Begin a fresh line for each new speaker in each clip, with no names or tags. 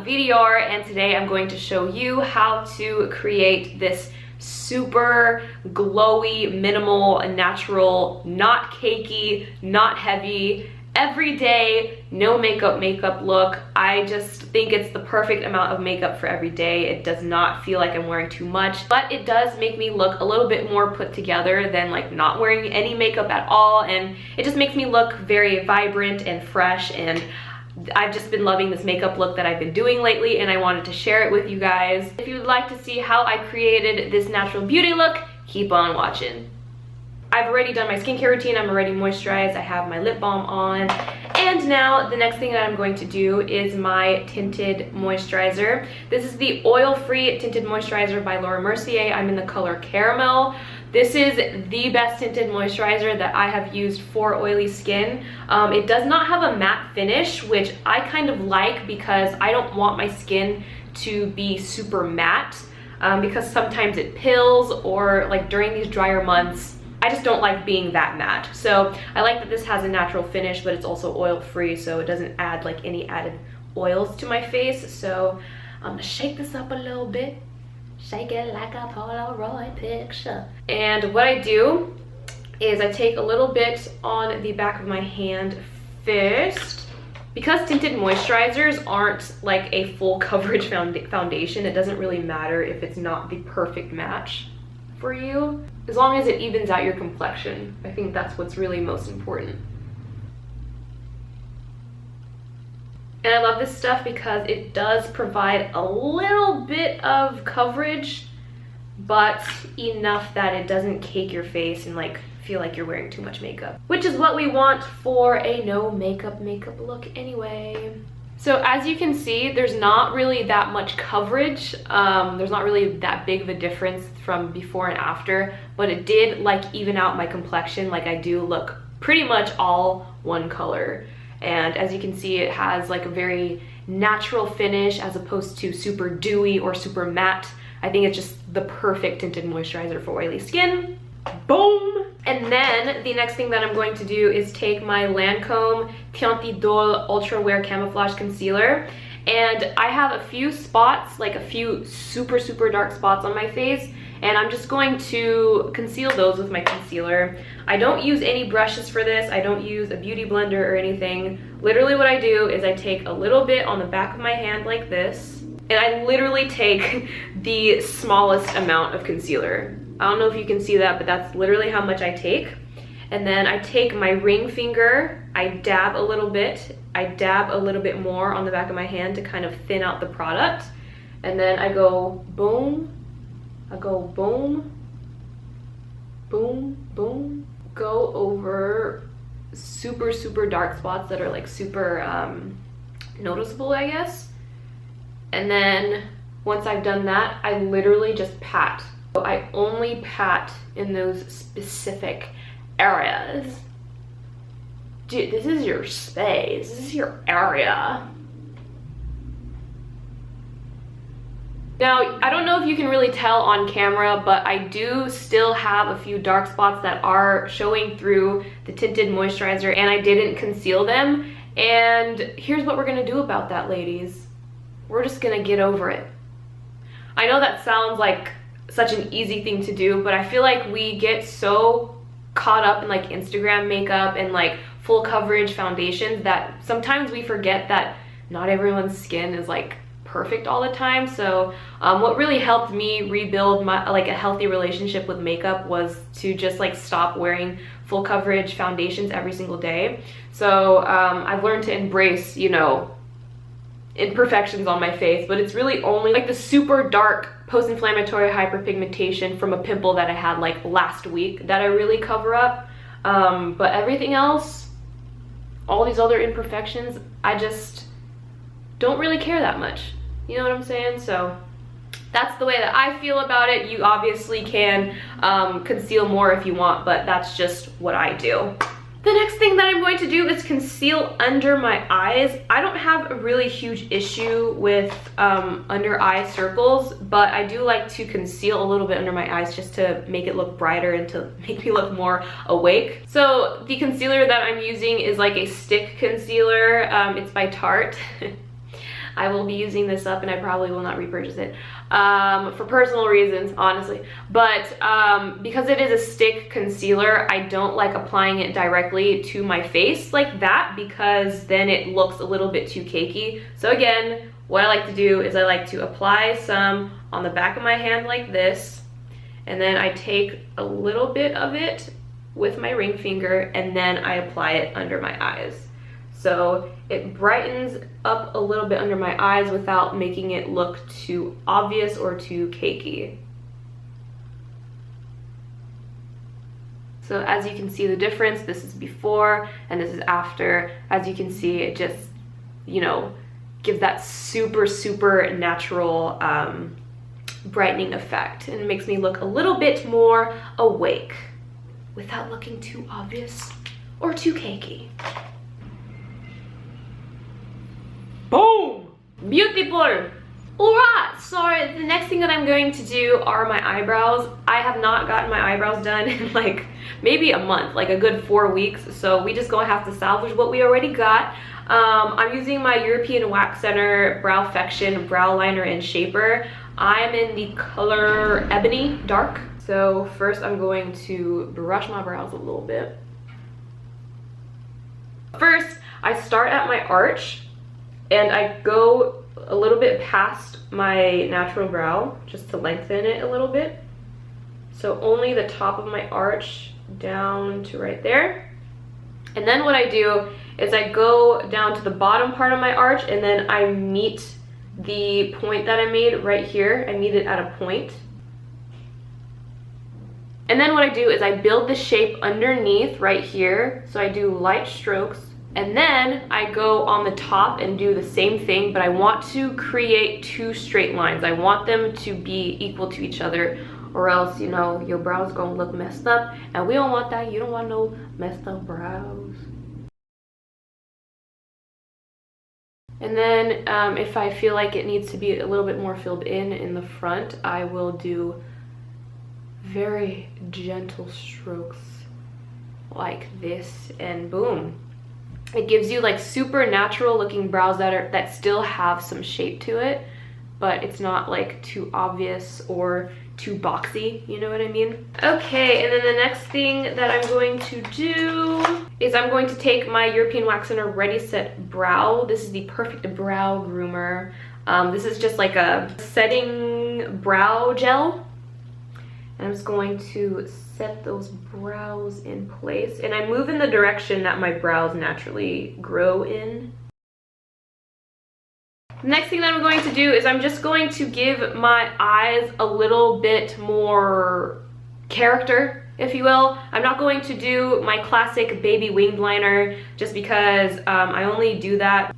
Videor, and today I'm going to show you how to create this super glowy, minimal, natural, not cakey, not heavy, everyday, no makeup look. I just think it's the perfect amount of makeup for every day. It does not feel like I'm wearing too much, but it does make me look a little bit more put together than like not wearing any makeup at all, and it just makes me look very vibrant and fresh, and I've just been loving this makeup look that I've been doing lately, and I wanted to share it with you guys. If you would like to see how I created this natural beauty look, keep on watching. I've already done my skincare routine, I'm already moisturized, I have my lip balm on, and now the next thing that I'm going to do is my tinted moisturizer. This is the oil-free tinted moisturizer by Mercier. I'm in the color Caramel. This is the best tinted moisturizer that I have used for oily skin. It does not have a matte finish, which I kind of like because I don't want my skin to be super matte, because sometimes it pills, or like during these drier months, I just don't like being that matte. So I like that this has a natural finish, but it's also oil-free, so it doesn't add like any added oils to my face. So I'm gonna shake this up a little bit. Shake it like a Polaroid picture. And what I do is I take a little bit on the back of my hand first. Because tinted moisturizers aren't like a full coverage foundation, it doesn't really matter if it's not the perfect match for you, as long as it evens out your complexion. I think that's what's really most important. And I love this stuff because it does provide a little bit of coverage, but enough that it doesn't cake your face and like feel like you're wearing too much makeup, which is what we want for a no makeup look anyway. So as you can see, there's not really that much coverage. There's not really that big of a difference from before and after, but it did like even out my complexion. Like I do look pretty much all one color. And as you can see, it has like a very natural finish as opposed to super dewy or super matte. I think it's just the perfect tinted moisturizer for oily skin. Boom! And then the next thing that I'm going to do is take my Lancome Teint Idole Ultra Wear Camouflage Concealer. And I have a few spots, like a few super dark spots on my face, and I'm just going to conceal those with my concealer. I don't use any brushes for this. I don't use a beauty blender or anything. Literally what I do is I take a little bit on the back of my hand like this, and I literally take the smallest amount of concealer. I don't know if you can see that, but that's literally how much I take. And then I take my ring finger, I dab a little bit, I dab a little bit more on the back of my hand to kind of thin out the product. And then I go boom, I go boom, boom, boom. Go over super dark spots that are like super noticeable, I guess. And then once I've done that, I literally just pat. I only pat in those specific areas. Dude, this is your space. This is your area. Now, I don't know if you can really tell on camera, but I do still have a few dark spots that are showing through the tinted moisturizer, and I didn't conceal them. And here's what we're gonna do about that, ladies. We're just gonna get over it. I know that sounds like such an easy thing to do, but I feel like we get so caught up in like Instagram makeup and like full coverage foundations that sometimes we forget that not everyone's skin is like perfect all the time. So what really helped me rebuild my like a healthy relationship with makeup was to just like stop wearing full coverage foundations every single day. So I've learned to embrace, you know, imperfections on my face, but it's really only like the super dark post-inflammatory hyperpigmentation from a pimple that I had like last week that I really cover up. But everything else, all these other imperfections, I just don't really care that much. You know what I'm saying? So that's the way that I feel about it. You obviously can conceal more if you want, but that's just what I do. The next thing that I'm going to do is conceal under my eyes. I don't have a really huge issue with under eye circles, but I do like to conceal a little bit under my eyes just to make it look brighter and to make me look more awake. So the concealer that I'm using is like a stick concealer. It's by Tarte. I will be using this up and I probably will not repurchase it for personal reasons, honestly. But because it is a stick concealer, I don't like applying it directly to my face like that because then it looks a little bit too cakey. So again, what I like to do is I like to apply some on the back of my hand like this, and then I take a little bit of it with my ring finger and then I apply it under my eyes. So it brightens up a little bit under my eyes without making it look too obvious or too cakey. So as you can see the difference, this is before and this is after. As you can see, it just, you know, gives that super, super natural brightening effect, and it makes me look a little bit more awake without looking too obvious or too cakey. Boom! Beautiful! Alright, so the next thing that I'm going to do are my eyebrows. I have not gotten my eyebrows done in like maybe a month, like a good 4 weeks, so we just gonna have to salvage what we already got. I'm using my European Wax Center Browfection brow liner and shaper. I'm in the color Ebony Dark. So first I'm going to brush my brows a little bit. First, I start at my arch and I go a little bit past my natural brow just to lengthen it a little bit. So only the top of my arch down to right there. And then what I do is I go down to the bottom part of my arch and then I meet the point that I made right here. I meet it at a point. And then what I do is I build the shape underneath right here. So I do light strokes. And then I go on the top and do the same thing, but I want to create 2 straight lines. I want them to be equal to each other, or else, you know, your brows gonna look messed up. And we don't want that. You don't want no messed up brows. And then if I feel like it needs to be a little bit more filled in the front, I will do very gentle strokes like this, and boom. It gives you like super natural looking brows that still have some shape to it, but it's not like too obvious or too boxy, you know what I mean? Okay, and then the next thing that I'm going to do is I'm going to take my European Wax Center Ready Set Brow. This is the Perfect Brow Groomer. This is just like a setting brow gel. And I'm just going to set those brows in place. And I move in the direction that my brows naturally grow in. The next thing that I'm going to do is I'm just going to give my eyes a little bit more character, if you will. I'm not going to do my classic baby winged liner just because I only do that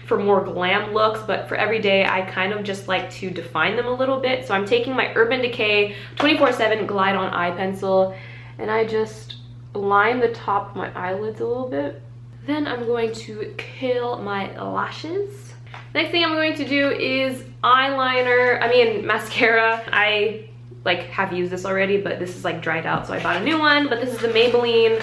for more glam looks, but for every day I kind of just like to define them a little bit. So I'm taking my Urban Decay 24/7 Glide On Eye Pencil and I just line the top of my eyelids a little bit. Then I'm going to curl my lashes. Next thing I'm going to do is mascara. I like have used this already, but this is like dried out, so I bought a new one. But this is the Maybelline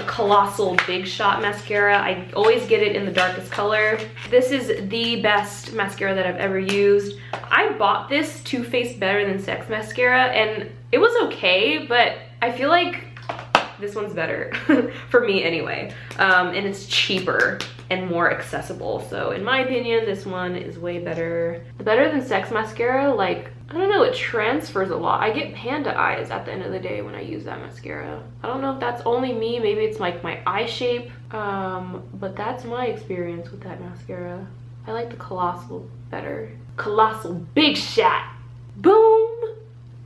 Colossal Big Shot Mascara. I always get it in the darkest color. This is the best mascara that I've ever used. I bought this Too Faced Better Than Sex mascara, and it was okay, but I feel like this one's better for me anyway, and it's cheaper and more accessible. So in my opinion, this one is way better. The Better Than Sex mascara, like, I don't know, it transfers a lot. I get panda eyes at the end of the day when I use that mascara. I don't know if that's only me, maybe it's like my eye shape, but that's my experience with that mascara. I like the Colossal better. Colossal Big Shot. Boom!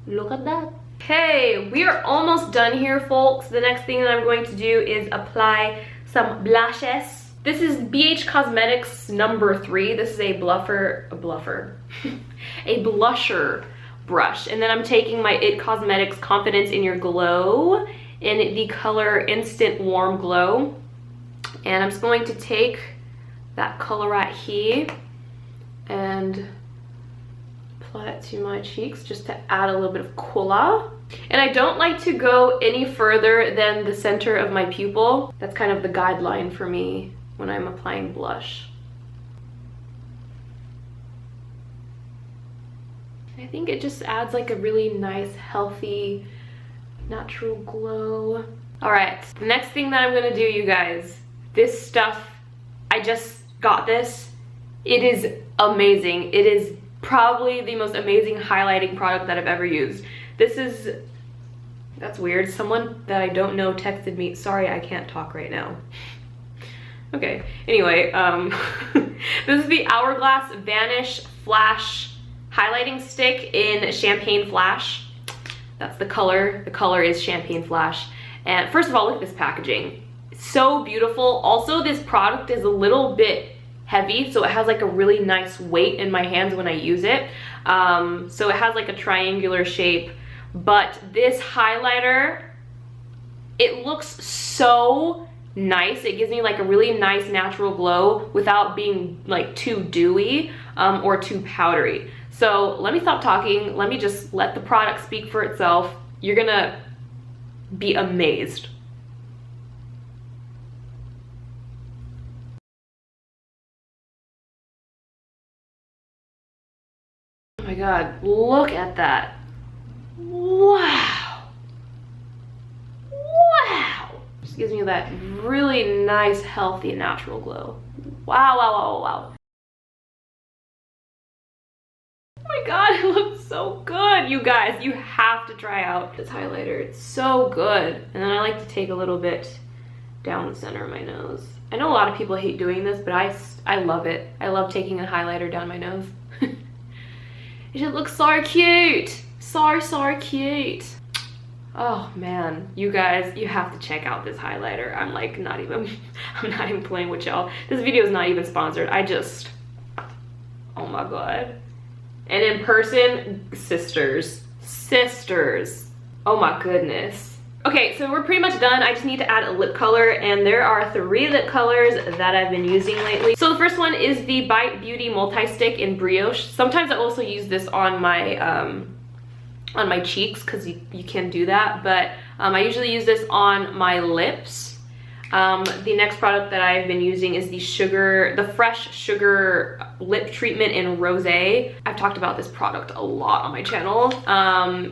Look at that. Okay, we are almost done here, folks. The next thing that I'm going to do is apply some blushes. This is BH Cosmetics number 3. This is a blusher brush. And then I'm taking my IT Cosmetics Confidence in Your Glow in the color Instant Warm Glow. And I'm just going to take that color right here and apply it to my cheeks just to add a little bit of color. And I don't like to go any further than the center of my pupil. That's kind of the guideline for me when I'm applying blush. I think it just adds like a really nice, healthy, natural glow. All right, the next thing that I'm gonna do, you guys, this stuff, I just got this. It is amazing. It is probably the most amazing highlighting product that I've ever used. This is, that's weird. Someone that I don't know texted me. Sorry, I can't talk right now. Okay, anyway, this is the Hourglass Vanish Flash Highlighting Stick in Champagne Flash. That's the color. The color is Champagne Flash. And first of all, look at this packaging. It's so beautiful. Also, this product is a little bit heavy, so it has like a really nice weight in my hands when I use it. So it has like a triangular shape, but this highlighter, it looks so nice. It gives me like a really nice natural glow without being like too dewy or too powdery. So let me stop talking. Let me just let the product speak for itself. You're gonna be amazed. Oh my God, look at that. Wow. Wow. Just gives me that really nice, healthy, natural glow. Wow, wow, wow, wow. Oh my God, it looks so good. You guys, you have to try out this highlighter. It's so good. And then I like to take a little bit down the center of my nose. I know a lot of people hate doing this, but I love it. I love taking a highlighter down my nose. It just looks so cute. So cute. Oh man, you guys, you have to check out this highlighter. I'm like not even playing with y'all. This video is not even sponsored. Oh my God. And in person, sisters. Oh my goodness. Okay, so we're pretty much done. I just need to add a lip color, and there are 3 lip colors that I've been using lately. So the first one is the Bite Beauty Multi-Stick in Brioche. Sometimes I also use this on my cheeks, because you can do that, but I usually use this on my lips. The next product that I've been using is the Fresh Sugar Lip Treatment in Rosé. I've talked about this product a lot on my channel.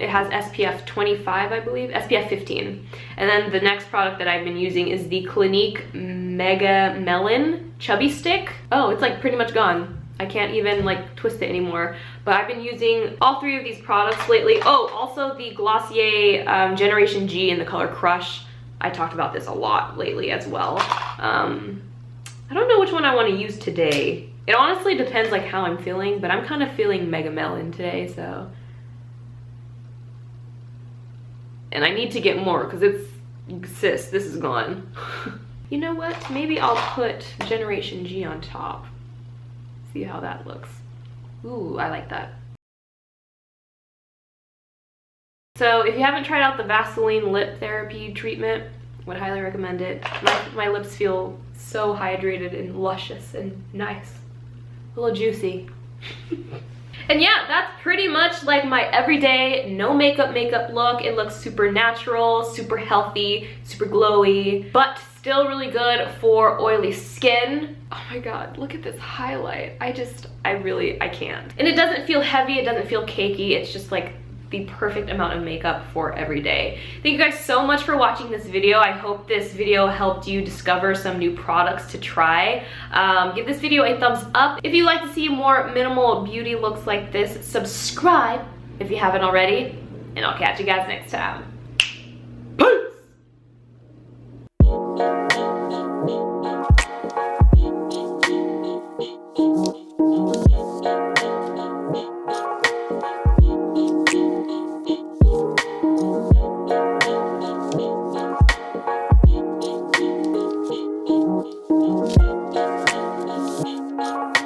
It has SPF 25, I believe, SPF 15. And then the next product that I've been using is the Clinique Mega Melon Chubby Stick. Oh, it's like pretty much gone. I can't even like twist it anymore, but I've been using all 3 of these products lately. Oh, also the Glossier Generation G in the color Crush. I talked about this a lot lately as well. I don't know which one I want to use today. It honestly depends like how I'm feeling, but I'm kind of feeling Mega Melon today, so. And I need to get more because sis, this is gone. You know what? Maybe I'll put Generation G on top. See how that looks. Ooh, I like that. So if you haven't tried out the Vaseline Lip Therapy Treatment, would highly recommend it. My lips feel so hydrated and luscious and nice. A little juicy. And yeah, that's pretty much like my everyday no makeup look. It looks super natural, super healthy, super glowy, but still really good for oily skin. Oh my God, look at this highlight. I can't. And it doesn't feel heavy, it doesn't feel cakey. It's just like the perfect amount of makeup for every day. Thank you guys so much for watching this video. I hope this video helped you discover some new products to try. Give this video a thumbs up. If you'd like to see more minimal beauty looks like this, subscribe if you haven't already, and I'll catch you guys next time.